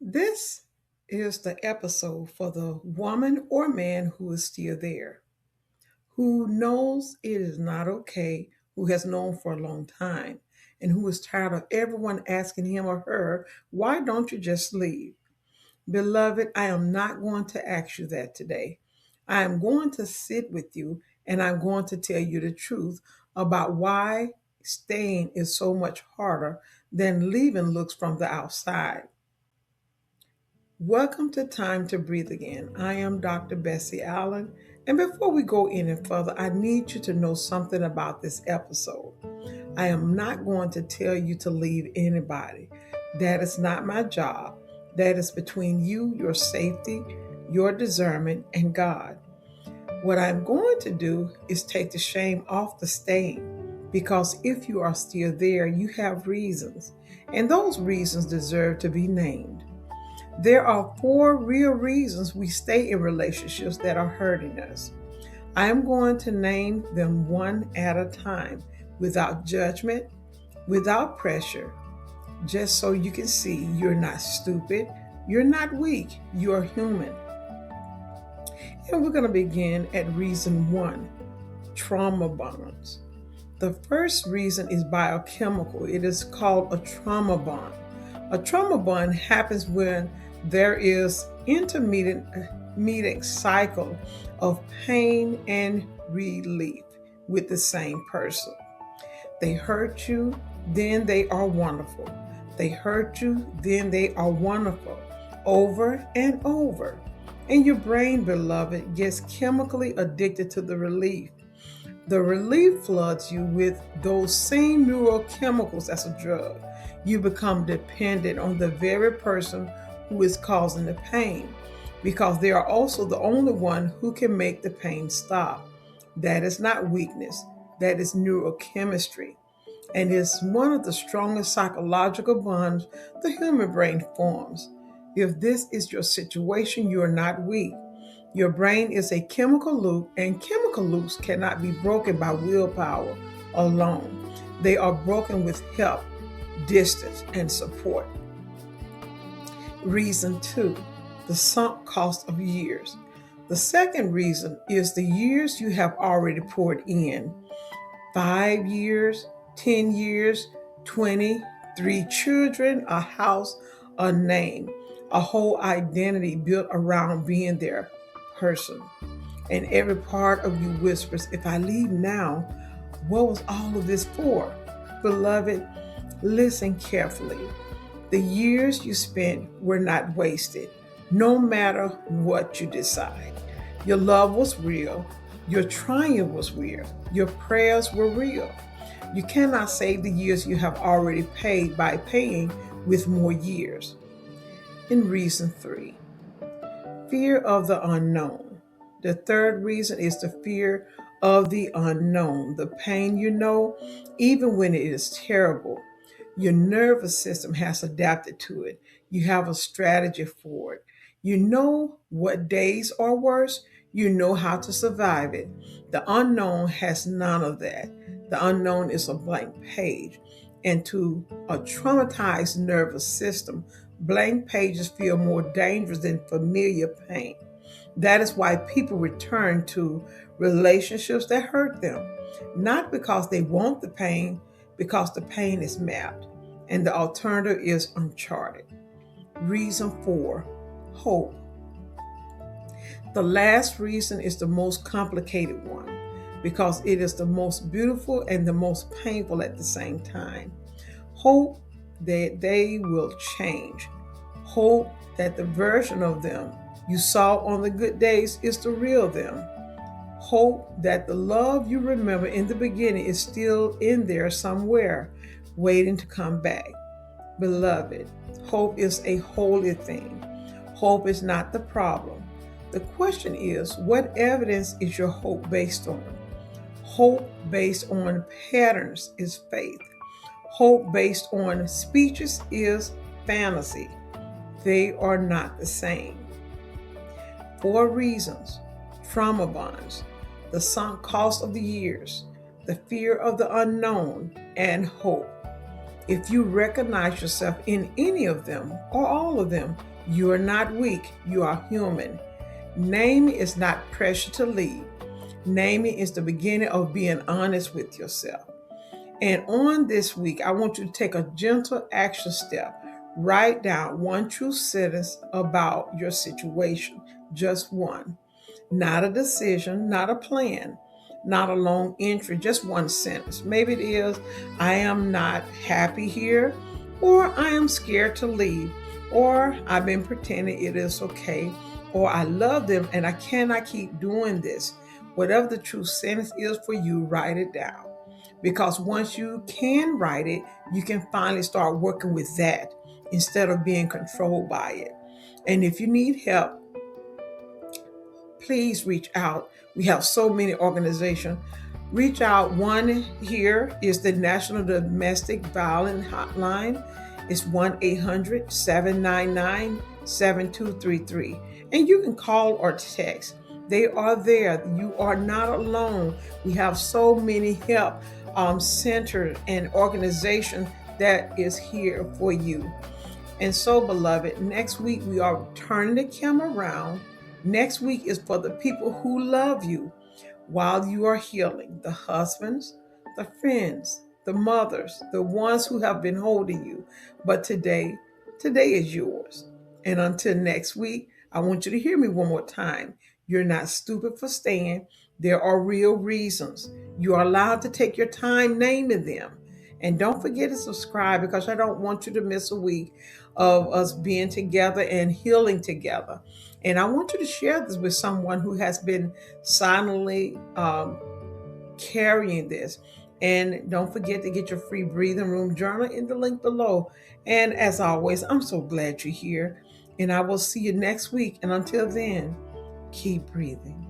This is the episode for the woman or man who is still there, who knows it is not okay, who has known for a long time, and who is tired of everyone asking him or her, why don't you just leave? Beloved, I am not going to ask you that today. I am going to sit with you and I'm going to tell you the truth about why staying is so much harder than leaving looks from the outside. Welcome to Time to Breathe Again. I am Dr. Bessie Allen. And before we go any further, I need you to know something about this episode. I am not going to tell you to leave anybody. That is not my job. That is between you, your safety, your discernment, and God. What I'm going to do is take the shame off the staying, because if you are still there, you have reasons, and those reasons deserve to be named. There are four real reasons we stay in relationships that are hurting us. I am going to name them one at a time, without judgment, without pressure, just so you can see you're not stupid, you're not weak, you're human. And we're going to begin at reason one, trauma bonds. The first reason is biochemical. It is called a trauma bond. A trauma bond happens when there is intermittent cycle of pain and relief with the same person. They hurt you, then they are wonderful. They hurt you, then they are wonderful, over and over. And your brain, beloved, gets chemically addicted to the relief. The relief floods you with those same neurochemicals as a drug. You become dependent on the very person who is causing the pain, because they are also the only one who can make the pain stop. That is not weakness, that is neurochemistry, and is one of the strongest psychological bonds the human brain forms. If this is your situation, you are not weak. Your brain is a chemical loop, and chemical loops cannot be broken by willpower alone. They are broken with help, distance, and support. Reason two, the sunk cost of years. The second reason is the years you have already poured in. 5 years, 10 years, 20, 3 children, a house, a name, a whole identity built around being their person. And every part of you whispers, if I leave now, what was all of this for? Beloved, listen carefully. The years you spent were not wasted, no matter what you decide. Your love was real. Your triumph was real. Your prayers were real. You cannot save the years you have already paid by paying with more years. In reason three, fear of the unknown. The third reason is the fear of the unknown, the pain you know, even when it is terrible. Your nervous system has adapted to it. You have a strategy for it. You know what days are worse. You know how to survive it. The unknown has none of that. The unknown is a blank page. And to a traumatized nervous system, blank pages feel more dangerous than familiar pain. That is why people return to relationships that hurt them, not because they want the pain, because the pain is mapped and the alternative is uncharted. Reason four, hope. The last reason is the most complicated one, because it is the most beautiful and the most painful at the same time. Hope that they will change. Hope that the version of them you saw on the good days is the real them. Hope that the love you remember in the beginning is still in there somewhere, waiting to come back. Beloved, hope is a holy thing. Hope is not the problem. The question is, what evidence is your hope based on? Hope based on patterns is faith. Hope based on speeches is fantasy. They are not the same. 4 reasons: trauma bonds, the sunk cost of the years, the fear of the unknown, and hope. If you recognize yourself in any of them or all of them, you are not weak, you are human. Naming is not pressure to leave. Naming is the beginning of being honest with yourself. And on this week, I want you to take a gentle action step. Write down one true sentence about your situation, just one. Not a decision, not a plan, not a long entry, just one sentence. Maybe it is, I am not happy here, or I am scared to leave, or I've been pretending it is okay, or I love them and I cannot keep doing this. Whatever the true sentence is for you, write it down. Because once you can write it, you can finally start working with that instead of being controlled by it. And if you need help, please reach out. We have so many organizations. Reach out. One here is the National Domestic Violence Hotline. It's 1-800-799-7233. And you can call or text. They are there. You are not alone. We have so many help centers and organizations that is here for you. And so, beloved, next week we are turning the camera around. Next week is for the people who love you while you are healing, the husbands, the friends, the mothers, the ones who have been holding you. But today is yours. And until next week, I want you to hear me one more time. You're not stupid for staying. There are real reasons. You are allowed to take your time naming them. And don't forget to subscribe, because I don't want you to miss a week of us being together and healing together. And I want you to share this with someone who has been silently carrying this. And don't forget to get your free breathing room journal in the link below. And as always, I'm so glad you're here. And I will see you next week. And until then, keep breathing.